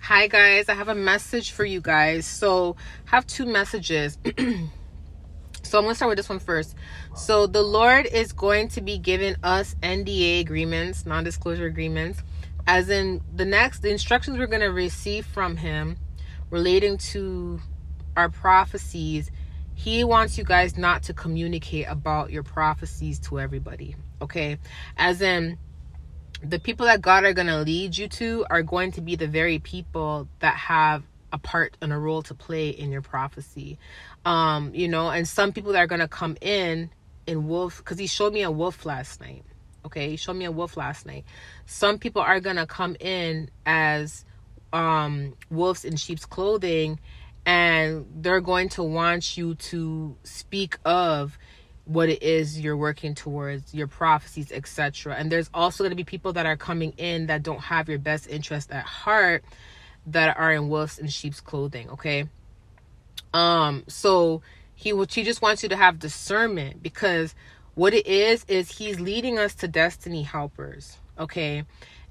Hi guys, I have a message for you guys. So I have two messages. So I'm going to start with this one first. So the Lord is going to be giving us NDA agreements, non-disclosure agreements, as in the instructions we're going to receive from him relating to our prophecies. He wants you guys not to communicate about your prophecies to everybody. Okay. As in, the people that God are going to lead you to are going to be the very people that have a part and a role to play in your prophecy. And some people that are going to come in wolf, because he showed me a wolf last night. Okay. He showed me a wolf last night. Some people are going to come in as wolves in sheep's clothing, and they're going to want you to speak of what it is you're working towards, your prophecies, etc. And there's also going to be people that are coming in that don't have your best interest at heart, that are in wolves in sheep's clothing. Okay. So he just wants you to have discernment, because what it is he's leading us to destiny helpers. Okay.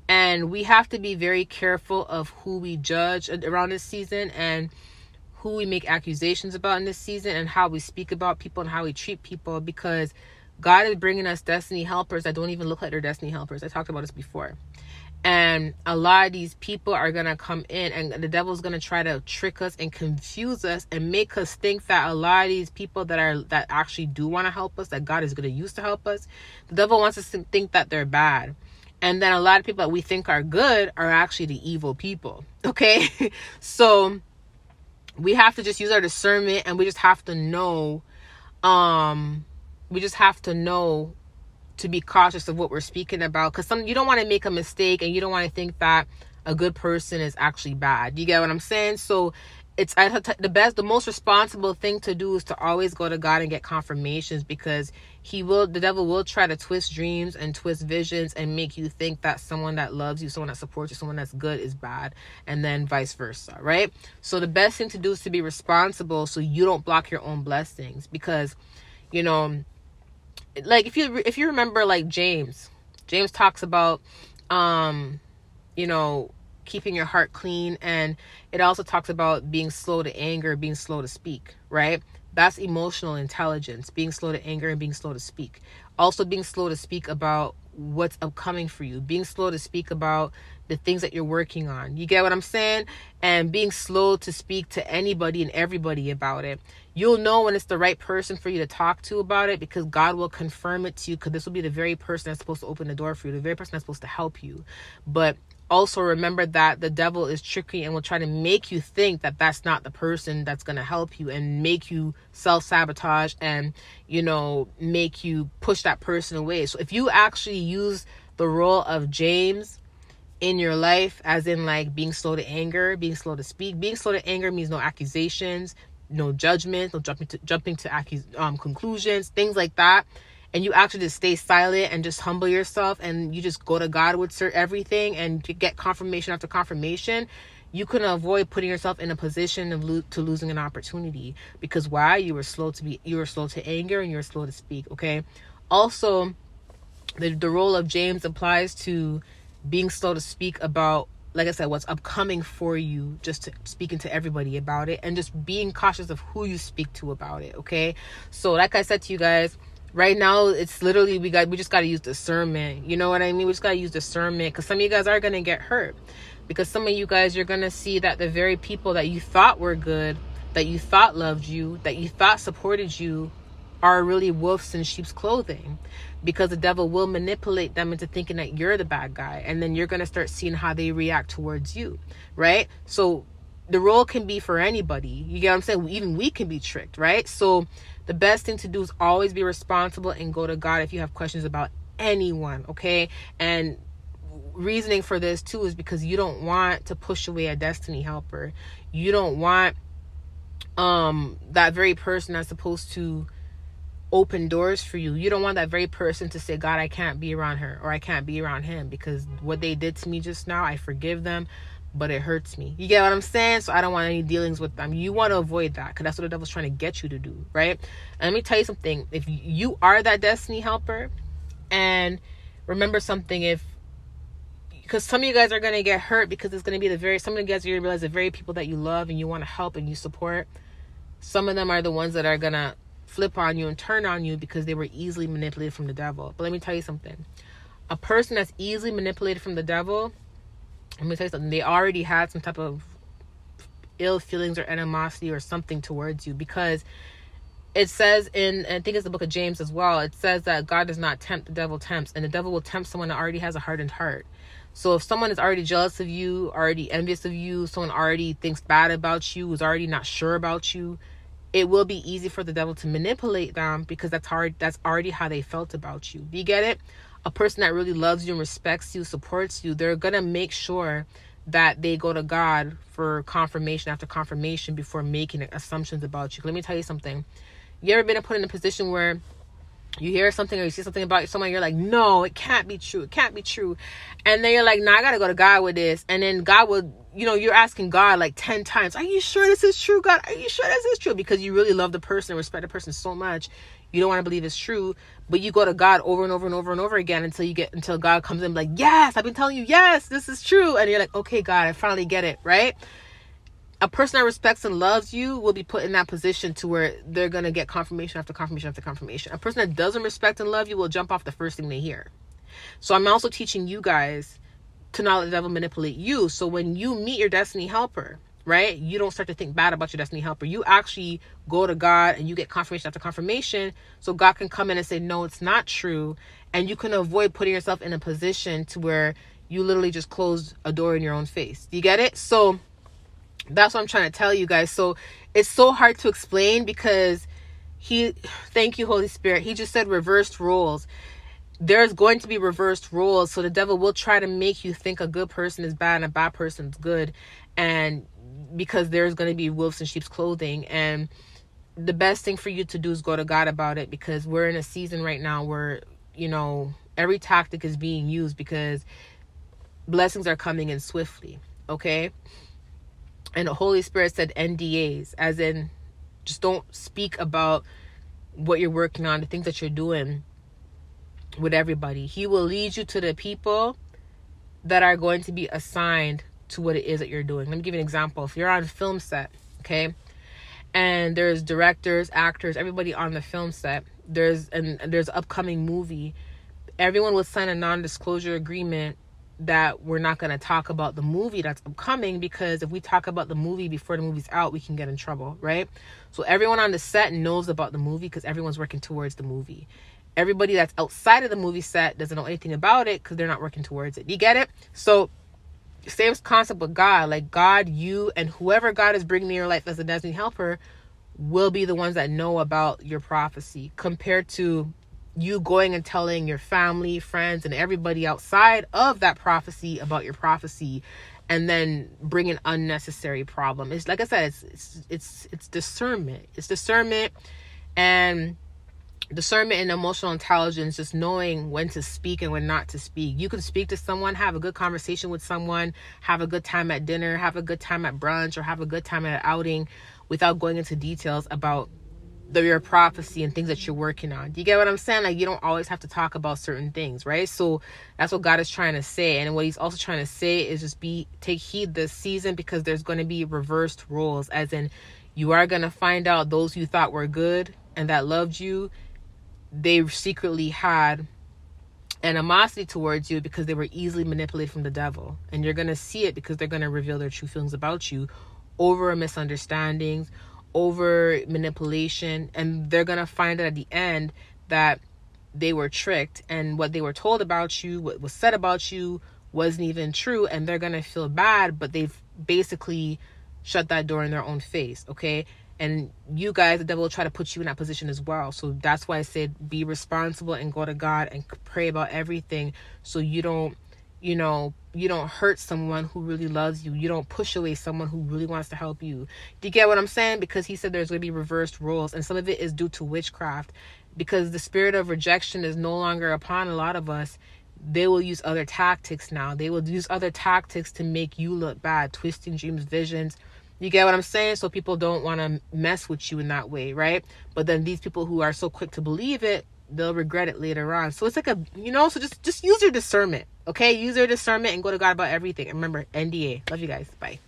And we have to be very careful of who we judge around this season, and who we make accusations about in this season, and how we speak about people and how we treat people, because God is bringing us destiny helpers that don't even look like they're destiny helpers. I talked about this before. And a lot of these people are going to come in, and the devil's going to try to trick us and confuse us and make us think that a lot of these people that actually do want to help us, that God is going to use to help us, the devil wants us to think that they're bad. And then a lot of people that we think are good are actually the evil people. Okay. So we have to just use our discernment, and we just have to know, to be cautious of what we're speaking about, because you don't want to make a mistake, and you don't want to think that a good person is actually bad. You get what I'm saying? So it's the most responsible thing to do is to always go to God and get confirmations, because the devil will try to twist dreams and twist visions and make you think that someone that loves you, someone that supports you, someone that's good is bad, and then vice versa, right? So the best thing to do is to be responsible, so you don't block your own blessings. Because, like if you remember, like James talks about, keeping your heart clean, and it also talks about being slow to anger, being slow to speak, right? That's emotional intelligence, being slow to anger and being slow to speak. Also being slow to speak about what's upcoming for you, being slow to speak about the things that you're working on. You get what I'm saying? And being slow to speak to anybody and everybody about it. You'll know when it's the right person for you to talk to about it, because God will confirm it to you, because this will be the very person that's supposed to open the door for you, the very person that's supposed to help you. But also remember that the devil is tricky and will try to make you think that that's not the person that's going to help you, and make you self-sabotage and, make you push that person away. So if you actually use the role of James in your life, as in like being slow to anger, being slow to speak, being slow to anger means no accusations, no judgment, no jumping to conclusions, things like that. And you actually just stay silent and just humble yourself, and you just go to God with everything, and to get confirmation after confirmation, you can avoid putting yourself in a position of losing an opportunity. Because why? You were slow to anger, and you were slow to speak. Okay. Also, the role of James applies to being slow to speak about, like I said, what's upcoming for you, just speaking to everybody about it, and just being cautious of who you speak to about it. Okay. So like I said to you guys, right now, it's literally, we just got to use discernment. You know what I mean? We just got to use discernment, because some of you guys are going to get hurt, because some of you guys, you're going to see that the very people that you thought were good, that you thought loved you, that you thought supported you, are really wolves in sheep's clothing, because the devil will manipulate them into thinking that you're the bad guy. And then you're going to start seeing how they react towards you. Right? So the role can be for anybody. You get what I'm saying? Even we can be tricked, right? So the best thing to do is always be responsible and go to God if you have questions about anyone, okay? And reasoning for this too is because you don't want to push away a destiny helper. You don't want that very person that's supposed to open doors for you. You don't want that very person to say, God, I can't be around her, or I can't be around him, because what they did to me just now, I forgive them, but it hurts me. You get what I'm saying? So I don't want any dealings with them. You want to avoid that, because that's what the devil's trying to get you to do, right? And let me tell you something. If you are that destiny helper, and remember something, because some of you guys are going to get hurt, because it's going to be some of you guys are going to realize the very people that you love and you want to help and you support, some of them are the ones that are going to flip on you and turn on you because they were easily manipulated from the devil. But let me tell you something. A person that's easily manipulated from the devil, let me tell you something, they already had some type of ill feelings or animosity or something towards you, because it says and I think it's the book of James as well, it says that God does not tempt, the devil tempts, and the devil will tempt someone that already has a hardened heart. So if someone is already jealous of you, already envious of you, someone already thinks bad about you, is already not sure about you, it will be easy for the devil to manipulate them, because that's already how they felt about you. Do you get it? A person that really loves you and respects you, supports you, they're going to make sure that they go to God for confirmation after confirmation before making assumptions about you. Let me tell you something. You ever been put in a position where you hear something or you see something about someone, you're like, no, it can't be true. It can't be true. And then you're like, nah, I got to go to God with this. And then God will, you're asking God like 10 times, are you sure this is true, God? Are you sure this is true? Because you really love the person, respect the person so much. You don't want to believe it's true, but you go to God over and over and over and over again until God comes in like, yes, I've been telling you, yes, this is true. And you're like, okay, God, I finally get it, right? A person that respects and loves you will be put in that position to where they're going to get confirmation after confirmation after confirmation. A person that doesn't respect and love you will jump off the first thing they hear. So I'm also teaching you guys to not let the devil manipulate you. So when you meet your destiny helper, right, you don't start to think bad about your destiny helper. You actually go to God and you get confirmation after confirmation, so God can come in and say, no, it's not true. And you can avoid putting yourself in a position to where you literally just close a door in your own face. Do you get it? So that's what I'm trying to tell you guys. So it's so hard to explain, because thank you, Holy Spirit. He just said reversed roles. There's going to be reversed roles. So the devil will try to make you think a good person is bad and a bad person is good. And because there's going to be wolves in sheep's clothing. And the best thing for you to do is go to God about it, because we're in a season right now where, every tactic is being used, because blessings are coming in swiftly. Okay. And the Holy Spirit said NDAs, as in just don't speak about what you're working on, the things that you're doing with everybody. He will lead you to the people that are going to be assigned to what it is that you're doing. Let me give you an example. If you're on a film set, okay, and there's directors, actors, everybody on the film set, there's an upcoming movie, everyone will sign a non-disclosure agreement that we're not going to talk about the movie that's upcoming, because if we talk about the movie before the movie's out, we can get in trouble, right? So everyone on the set knows about the movie, because everyone's working towards the movie. Everybody that's outside of the movie set doesn't know anything about it, because they're not working towards it. You get it? So same concept with God. Like God, you, and whoever God is bringing in your life as a destiny helper will be the ones that know about your prophecy, compared to you going and telling your family, friends, and everybody outside of that prophecy about your prophecy, and then bringing unnecessary problem. It's like I said, it's discernment. It's discernment and emotional intelligence, just knowing when to speak and when not to speak. You can speak to someone, have a good conversation with someone, have a good time at dinner, have a good time at brunch, or have a good time at an outing without going into details about your prophecy and things that you're working on. Do you get what I'm saying? Like, you don't always have to talk about certain things, right? So that's what God is trying to say. And what he's also trying to say is just take heed this season, because there's going to be reversed roles, as in you are going to find out those you thought were good and that loved you, they secretly had animosity towards you because they were easily manipulated from the devil. And you're going to see it, because they're going to reveal their true feelings about you over misunderstandings, over manipulation, and they're gonna find out at the end that they were tricked, and what they were told about you, what was said about you, wasn't even true, and they're gonna feel bad, but they've basically shut that door in their own face. Okay. And you guys, the devil will try to put you in that position as well. So that's why I said be responsible and go to God and pray about everything, so you don't hurt someone who really loves you. You don't push away someone who really wants to help you. Do you get what I'm saying? Because he said there's going to be reversed roles, and some of it is due to witchcraft, because the spirit of rejection is no longer upon a lot of us. They will use other tactics now. They will use other tactics to make you look bad, twisting dreams, visions. You get what I'm saying? So people don't want to mess with you in that way, right? But then these people who are so quick to believe it they'll regret it later on. So it's like so just use your discernment. Okay, use your discernment and go to God about everything. And remember, NDA. Love you guys. Bye.